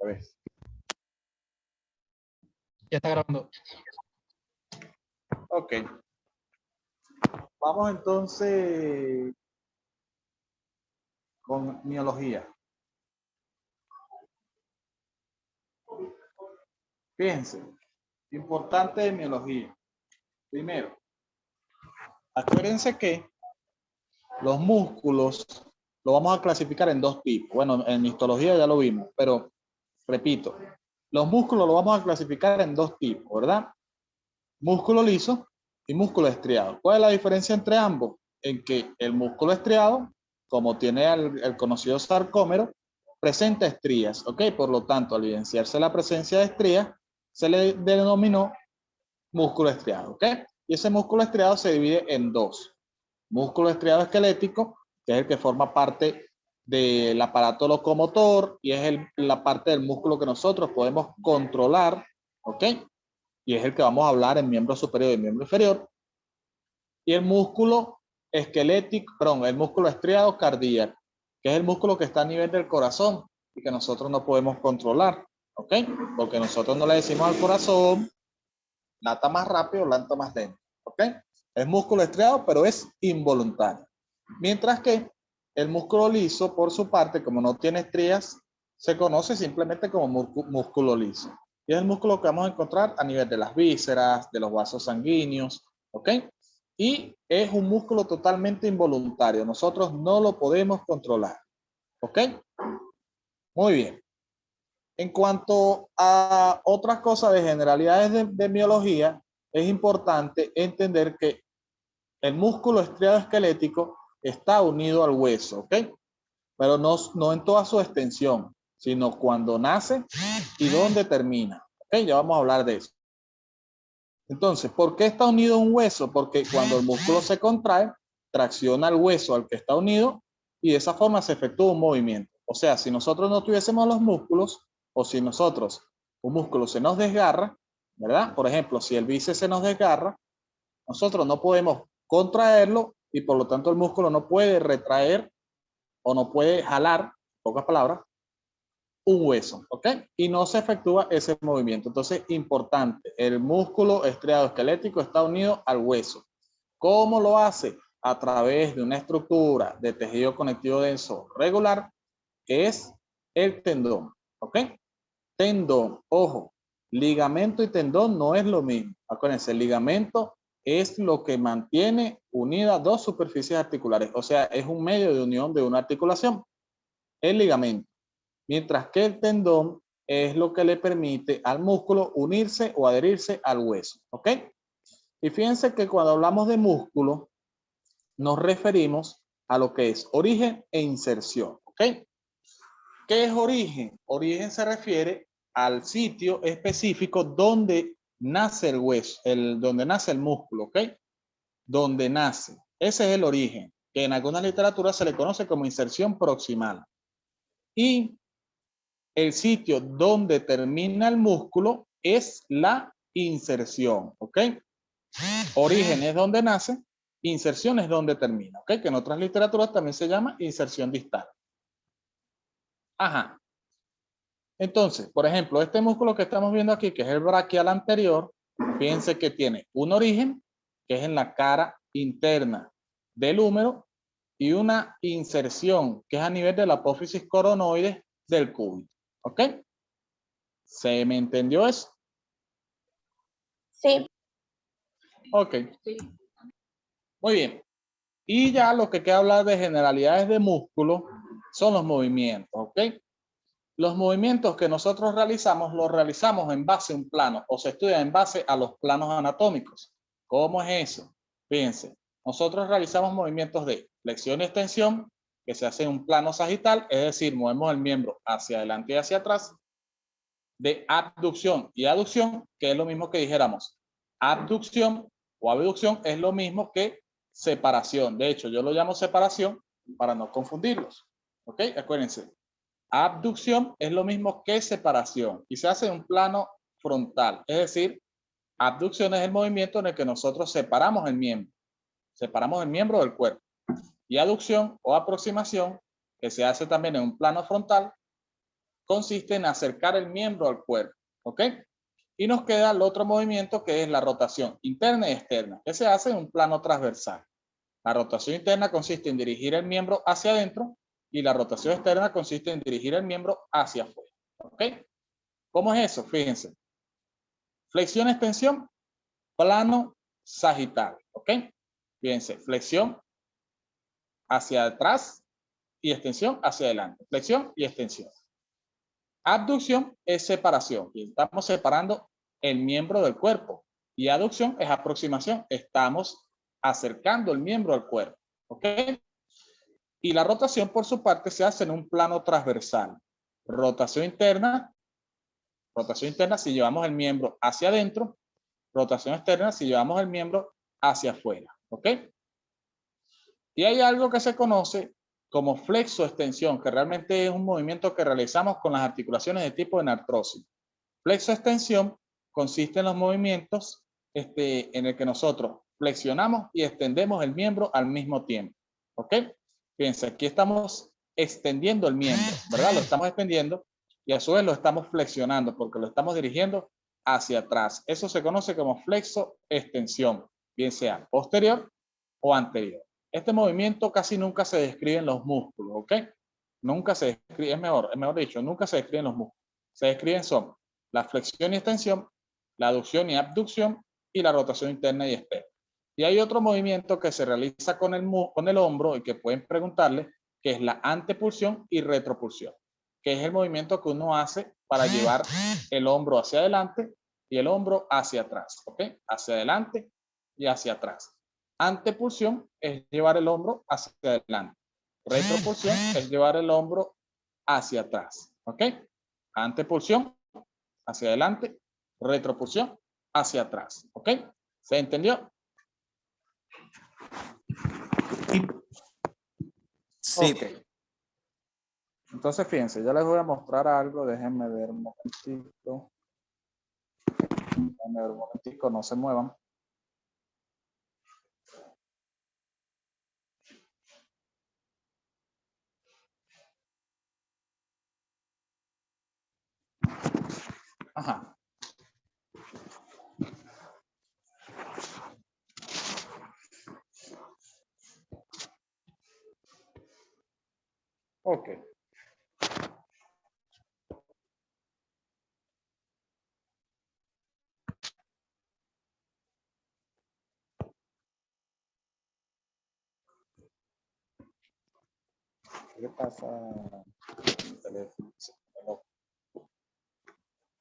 A ver. Ya está grabando. Ok. Vamos entonces con miología. Fíjense, importante de miología. Primero, acuérdense que los músculos lo vamos a clasificar en dos tipos. Bueno, en histología ya lo vimos, pero repito, los músculos lo vamos a clasificar en dos tipos, ¿verdad? Músculo liso y músculo estriado. ¿Cuál es la diferencia entre ambos? En que el músculo estriado, como tiene el conocido sarcómero, presenta estrías, ¿ok? Por lo tanto, al evidenciarse la presencia de estrías, se le denominó músculo estriado, ¿ok? Y ese músculo estriado se divide en dos. Músculo estriado esquelético, que es el que forma parte del aparato locomotor y es la parte del músculo que nosotros podemos controlar, ¿ok? Y es el que vamos a hablar en miembro superior y miembro inferior. Y el músculo esquelético, perdón, el músculo estriado cardíaco, que es el músculo que está a nivel del corazón y que nosotros no podemos controlar, ¿ok? Porque nosotros no le decimos al corazón, lata más rápido, lata más lento, ¿ok? Es músculo estriado, pero es involuntario. Mientras que el músculo liso, por su parte, como no tiene estrías, se conoce simplemente como músculo liso. Y es el músculo que vamos a encontrar a nivel de las vísceras, de los vasos sanguíneos, ¿ok? Y es un músculo totalmente involuntario. Nosotros no lo podemos controlar, ¿ok? Muy bien. En cuanto a otras cosas de generalidades de miología, es importante entender que el músculo estriado esquelético está unido al hueso, ¿ok? Pero no en toda su extensión, sino cuando nace y dónde termina, ¿ok? Ya vamos a hablar de eso. Entonces, ¿por qué está unido a un hueso? Porque cuando el músculo se contrae, tracciona el hueso al que está unido y de esa forma se efectúa un movimiento. O sea, si nosotros no tuviésemos los músculos o si nosotros, un músculo se nos desgarra, ¿verdad? Por ejemplo, si el bíceps se nos desgarra, nosotros no podemos contraerlo y por lo tanto el músculo no puede retraer o no puede jalar, en pocas palabras, un hueso, ¿ok? Y no se efectúa ese movimiento. Entonces, importante, el músculo estriado esquelético está unido al hueso. ¿Cómo lo hace? A través de una estructura de tejido conectivo denso regular, que es el tendón, ¿ok? Tendón, ojo, ligamento y tendón no es lo mismo. Acuérdense, el ligamento es lo que mantiene unidas dos superficies articulares, o sea, es un medio de unión de una articulación, el ligamento. Mientras que el tendón es lo que le permite al músculo unirse o adherirse al hueso, ¿ok? Y fíjense que cuando hablamos de músculo, nos referimos a lo que es origen e inserción, ¿ok? ¿Qué es origen? Origen se refiere al sitio específico donde nace el hueso, donde nace el músculo, ¿ok? Donde nace. Ese es el origen, que en algunas literaturas se le conoce como inserción proximal. Y el sitio donde termina el músculo es la inserción, ¿ok? Origen es donde nace, inserción es donde termina, ¿ok? Que en otras literaturas también se llama inserción distal. Ajá. Entonces, por ejemplo, este músculo que estamos viendo aquí, que es el braquial anterior, fíjense que tiene un origen, que es en la cara interna del húmero, y una inserción, que es a nivel de la apófisis coronoide del cúbito. ¿Ok? ¿Se me entendió eso? Sí. Ok. Sí. Muy bien. Y ya lo que queda hablar de generalidades de músculo son los movimientos. ¿Ok? Los movimientos que nosotros realizamos, los realizamos en base a un plano o se estudia en base a los planos anatómicos. ¿Cómo es eso? Fíjense, nosotros realizamos movimientos de flexión y extensión que se hace en un plano sagital, es decir, movemos el miembro hacia adelante y hacia atrás, de abducción y aducción, que es lo mismo que dijéramos. Abducción o abducción es lo mismo que separación. De hecho, yo lo llamo separación para no confundirlos. ¿Ok? Acuérdense. Abducción es lo mismo que separación y se hace en un plano frontal. Es decir, abducción es el movimiento en el que nosotros separamos el miembro del cuerpo. Y aducción o aproximación, que se hace también en un plano frontal, consiste en acercar el miembro al cuerpo, ¿ok? Y nos queda el otro movimiento que es la rotación interna y externa, que se hace en un plano transversal. La rotación interna consiste en dirigir el miembro hacia adentro y la rotación externa consiste en dirigir el miembro hacia afuera, ¿ok? ¿Cómo es eso? Fíjense. Flexión, extensión, plano sagital, ¿ok? Fíjense, flexión hacia atrás y extensión hacia adelante. Flexión y extensión. Abducción es separación. Y estamos separando el miembro del cuerpo. Y aducción es aproximación. Estamos acercando el miembro al cuerpo, ¿ok? Y la rotación, por su parte, se hace en un plano transversal. Rotación interna si llevamos el miembro hacia adentro. Rotación externa si llevamos el miembro hacia afuera, ¿ok? Y hay algo que se conoce como flexo-extensión, que realmente es un movimiento que realizamos con las articulaciones de tipo de artrosis. Flexo-extensión consiste en los movimientos en el que nosotros flexionamos y extendemos el miembro al mismo tiempo, ¿ok? Fíjense, aquí estamos extendiendo el miembro, ¿verdad? Lo estamos extendiendo y a su vez lo estamos flexionando porque lo estamos dirigiendo hacia atrás. Eso se conoce como flexo-extensión, bien sea posterior o anterior. Este movimiento casi nunca se describe en los músculos, ¿ok? Nunca se describe, es mejor dicho, nunca se describe en los músculos. Se describen son la flexión y extensión, la aducción y abducción y la rotación interna y externa. Y hay otro movimiento que se realiza con el hombro y que pueden preguntarle, que es la antepulsión y retropulsión, que es el movimiento que uno hace para llevar el hombro hacia adelante y el hombro hacia atrás, ¿ok? Hacia adelante y hacia atrás. Antepulsión es llevar el hombro hacia adelante. Retropulsión es llevar el hombro hacia atrás, ¿ok? Antepulsión hacia adelante, retropulsión hacia atrás, ¿ok? ¿Se entendió? Sí. Ok. Entonces, fíjense, ya les voy a mostrar algo. Déjenme ver un momentito. Déjenme ver un momentico, no se muevan. Ajá. Ok. ¿Qué pasa? El teléfono se pone loco.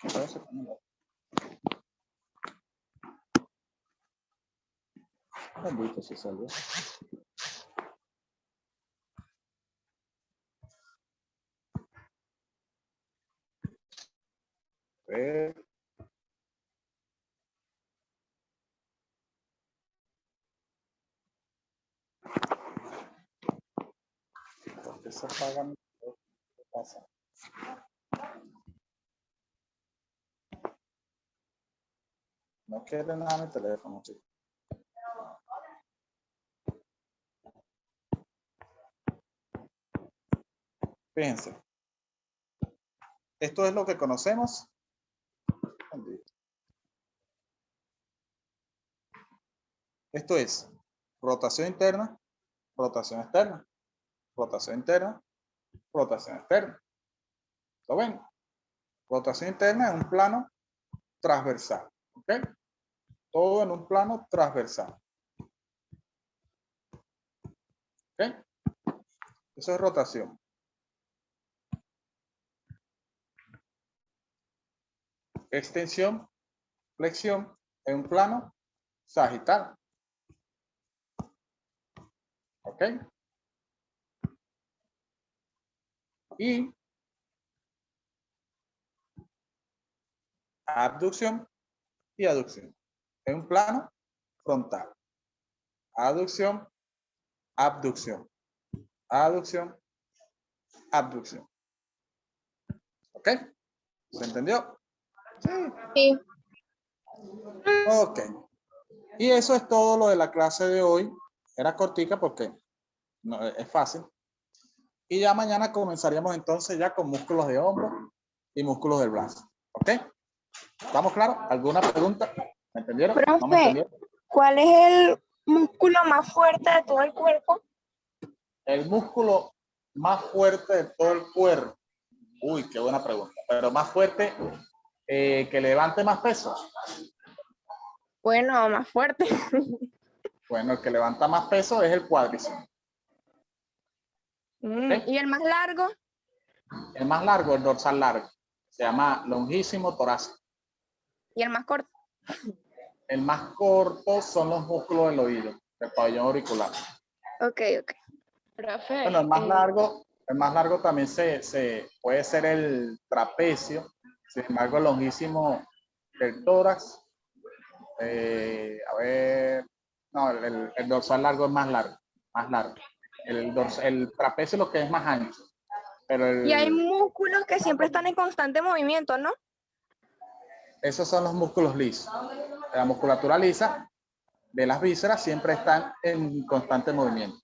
Todo se pone loco. Bendito se salió. Ver. ¿Por qué se apaga mi teléfono? ¿Qué pasa? No quiere nada mi teléfono, chicos. Fíjense. Esto es lo que conocemos. Esto es rotación interna, rotación externa, rotación interna, rotación externa. ¿Lo ven? Rotación interna en un plano transversal. ¿Ok? Todo en un plano transversal. ¿Ok? Eso es rotación. Extensión, flexión en un plano sagital. ¿Ok? Y abducción y aducción en un plano frontal. Aducción, abducción. Aducción, abducción. ¿Ok? ¿Se entendió? Sí. Sí. Ok. Y eso es todo lo de la clase de hoy. Era cortica porque no, es fácil. Y ya mañana comenzaríamos entonces ya con músculos de hombro y músculos del brazo. ¿Ok? ¿Estamos claros? ¿Alguna pregunta? ¿Me entendieron? ¿No me Profe, entendieron? ¿cuál es el músculo más fuerte de todo el cuerpo? El músculo más fuerte de todo el cuerpo. Uy, qué buena pregunta. Pero más fuerte que levante más peso. Bueno, más fuerte. Bueno, el que levanta más peso es el cuádriceps. ¿Ok? ¿Y el más largo? El más largo, el dorsal largo. Se llama longísimo torácico. ¿Y el más corto? El más corto son los músculos del oído, del pabellón auricular. Ok. Profe, Bueno, el más largo también se puede ser el trapecio. Sin embargo, el longísimo del tórax. A ver, no, el dorsal largo es más largo, más largo. El trapecio es lo que es más ancho. Pero Y hay músculos que siempre están en constante movimiento, ¿no? esos son los músculos lisos. La musculatura lisa de las vísceras siempre están en constante movimiento.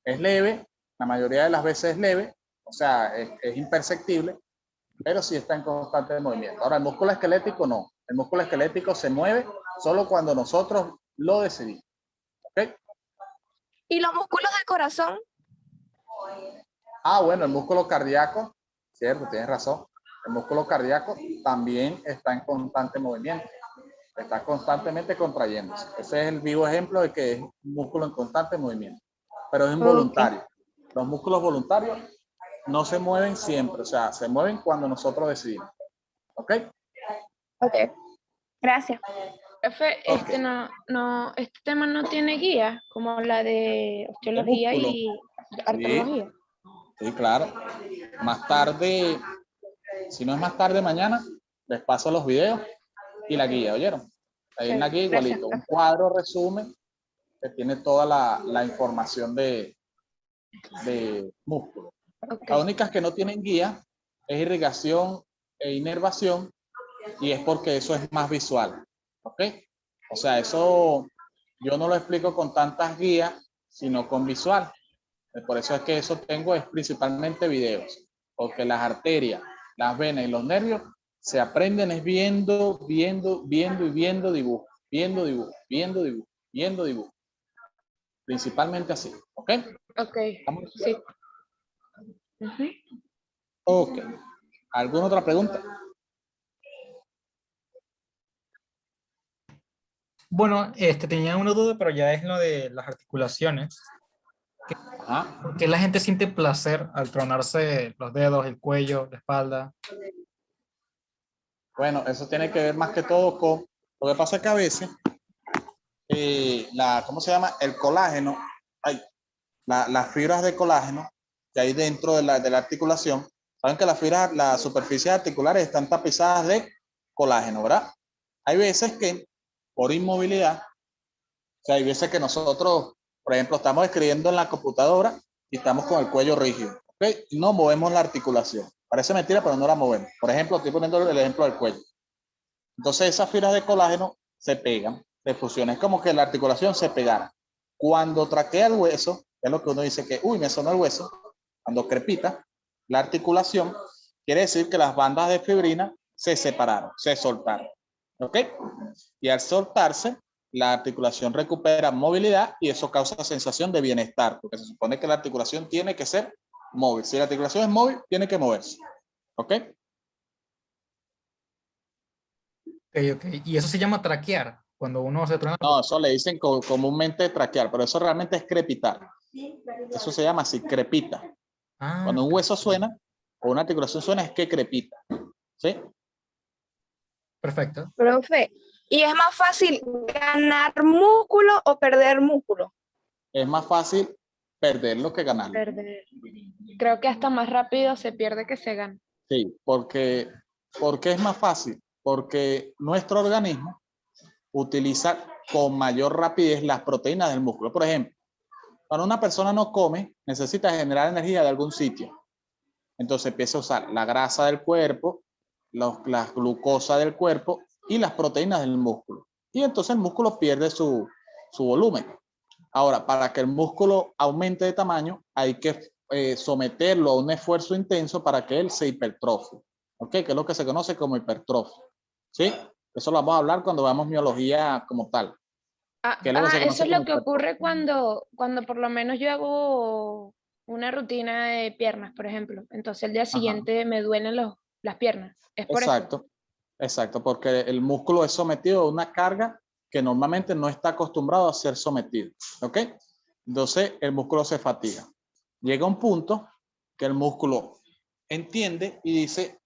Es leve, la mayoría de las veces es leve, o sea, es imperceptible, pero sí está en constante movimiento. Ahora, el músculo esquelético no. El músculo esquelético se mueve solo cuando nosotros lo decidimos. ¿Ok? ¿Y los músculos del corazón? Ah, bueno, el músculo cardíaco, cierto, tienes razón. El músculo cardíaco también está en constante movimiento. Está constantemente contrayéndose. Ese es el vivo ejemplo de que es un músculo en constante movimiento. Pero es involuntario. Los músculos voluntarios no se mueven siempre, o sea, se mueven cuando nosotros decidimos. ¿Ok? Ok. Gracias. profe, Ok. este tema no tiene guía, como la de De osteología músculo. y Sí, artrología. sí, claro. Más tarde, si no es más tarde mañana, les paso los videos y la guía, ¿oyeron? Ahí en la guía Gracias, igualito, un profe. cuadro resumen que tiene toda la información de músculo. Ok. Las únicas que no tienen guía es irrigación e inervación y es porque eso es más visual. ¿Ok? O sea, eso yo no lo explico con tantas guías, sino con visual. Por eso es que eso tengo es principalmente videos, porque las arterias, las venas y los nervios se aprenden es viendo y viendo dibujo, viendo dibujo, viendo dibujo, viendo dibujo. Principalmente así, ¿ok? Ok, ¿Estamos sí. claros? Ujú. Ok. ¿Alguna otra pregunta? Bueno, tenía una duda, pero ya es lo de las articulaciones. Ajá. ¿Por qué la gente siente placer al tronarse los dedos, el cuello, la espalda? Bueno, eso tiene que ver más que todo con, lo que pasa es que a veces, ¿cómo se llama? El colágeno, las fibras de colágeno que hay dentro de la articulación, saben que las superficies articulares están tapizadas de colágeno, ¿verdad? Hay veces que por inmovilidad, o sea, hay veces que nosotros, por ejemplo, estamos escribiendo en la computadora y estamos con el cuello rígido, ¿ok? Y no movemos la articulación. Parece mentira, pero no la movemos. Por ejemplo, estoy poniendo el ejemplo del cuello. Entonces esas fibras de colágeno se pegan, se fusionan. Es como que la articulación se pegara. Cuando traquea el hueso, es lo que uno dice que, uy, me sonó el hueso. Cuando crepita la articulación, quiere decir que las bandas de fibrina se separaron, se soltaron. ¿Ok? Y al soltarse, la articulación recupera movilidad y eso causa sensación de bienestar, porque se supone que la articulación tiene que ser móvil. Si la articulación es móvil, tiene que moverse. ¿Ok? Ok. Y eso se llama traquear, cuando uno se truena. No, eso le dicen comúnmente traquear, pero eso realmente es crepitar. Eso se llama así, crepita. Ah, Cuando un hueso suena o una articulación suena es que crepita. ¿Sí? perfecto. Profe, ¿y es más fácil ganar músculo o perder músculo? Es más fácil perderlo que ganarlo. Perder. Creo que hasta más rápido se pierde que se gana. Sí, porque es más fácil. Porque nuestro organismo utiliza con mayor rapidez las proteínas del músculo. Por ejemplo, cuando una persona no come, necesita generar energía de algún sitio. Entonces empieza a usar la grasa del cuerpo, la glucosa del cuerpo y las proteínas del músculo. Y entonces el músculo pierde su volumen. Ahora, para que el músculo aumente de tamaño, hay que someterlo a un esfuerzo intenso para que él se hipertrofie. ¿ok? Que es lo que se conoce como hipertrofia, ¿sí? Eso lo vamos a hablar cuando veamos miología como tal. ¿Qué es lo que se Eso conoce es como lo que hipertrofia? ocurre cuando por lo menos yo hago una rutina de piernas, por ejemplo. Entonces el día Ajá. siguiente me duelen las piernas. Es por eso. Exacto, exacto, porque el músculo es sometido a una carga que normalmente no está acostumbrado a ser sometido, ¿ok? Entonces el músculo se fatiga. Llega un punto que el músculo entiende y dice,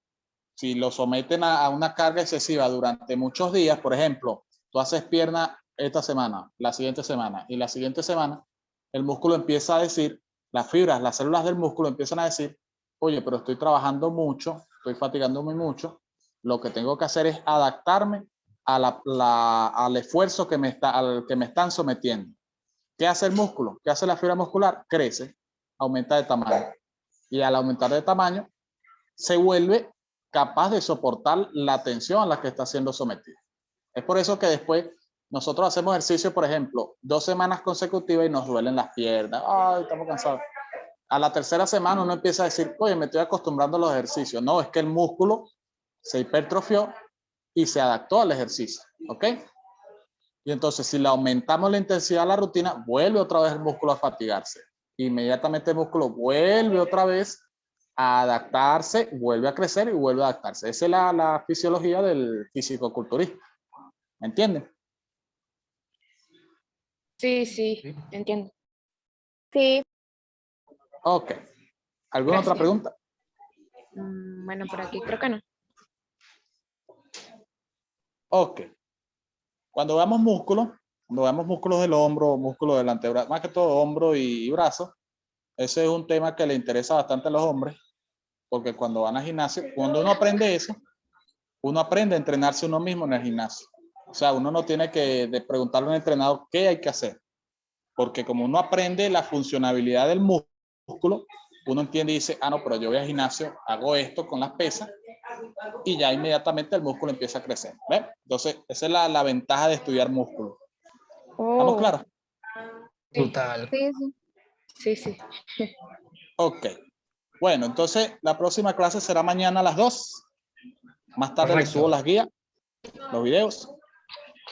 si lo someten a una carga excesiva durante muchos días, por ejemplo, tú haces pierna esta semana, la siguiente semana y la siguiente semana, el músculo empieza a decir, las fibras, las células del músculo empiezan a decir, oye, pero estoy trabajando mucho, estoy fatigándome mucho, lo que tengo que hacer es adaptarme al esfuerzo al que me están sometiendo. ¿Qué hace el músculo? ¿Qué hace la fibra muscular? Crece, aumenta de tamaño. Y al aumentar de tamaño, se vuelve capaz de soportar la tensión a la que está siendo sometido. Es por eso que después nosotros hacemos ejercicio, por ejemplo, 2 semanas consecutivas y nos duelen las piernas. Ay, estamos cansados. A la tercera semana uno empieza a decir, oye, me estoy acostumbrando a los ejercicios. No, es que el músculo se hipertrofió y se adaptó al ejercicio. ¿Ok? Y entonces, si le aumentamos la intensidad a la rutina, vuelve otra vez el músculo a fatigarse. Inmediatamente el músculo vuelve otra vez a adaptarse, vuelve a crecer y vuelve a adaptarse. Esa es la fisiología del fisicoculturismo. ¿Me entienden? Sí, sí, Sí. entiendo. Sí, Ok. ¿Alguna otra Gracias. pregunta? Bueno, por aquí creo que no. Ok. Cuando veamos músculos del hombro, músculos del antebrazo, más que todo hombro y brazo, ese es un tema que le interesa bastante a los hombres, porque cuando van al gimnasio, cuando uno aprende eso, uno aprende a entrenarse uno mismo en el gimnasio. O sea, uno no tiene que preguntarle a un entrenador qué hay que hacer, porque como uno aprende la funcionalidad del músculo, uno entiende y dice, ah, no, pero yo voy al gimnasio, hago esto con las pesas y ya inmediatamente el músculo empieza a crecer. ¿Ves? Entonces, esa es la ventaja de estudiar músculo. ¿Estamos Oh, claros? Brutal. sí, sí. sí, sí. Ok. Bueno, entonces la próxima clase será mañana a las 2. Más tarde les subo Correcto. las guías, los videos.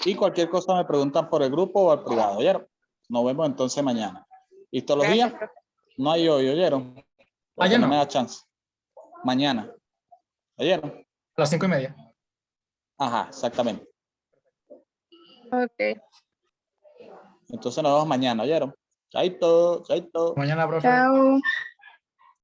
Y cualquier cosa me preguntan por el grupo o al privado. ¿Oyeron? Nos vemos entonces mañana. Gracias, Histología, profe. no hay hoy, ¿oyeron? Porque no me no. da chance. Mañana. ¿Oyeron? A las 5:30. Ajá, exactamente. Ok. Entonces nos vemos mañana, ¿oyeron? Chaito, chaito. Mañana, profe. Chao.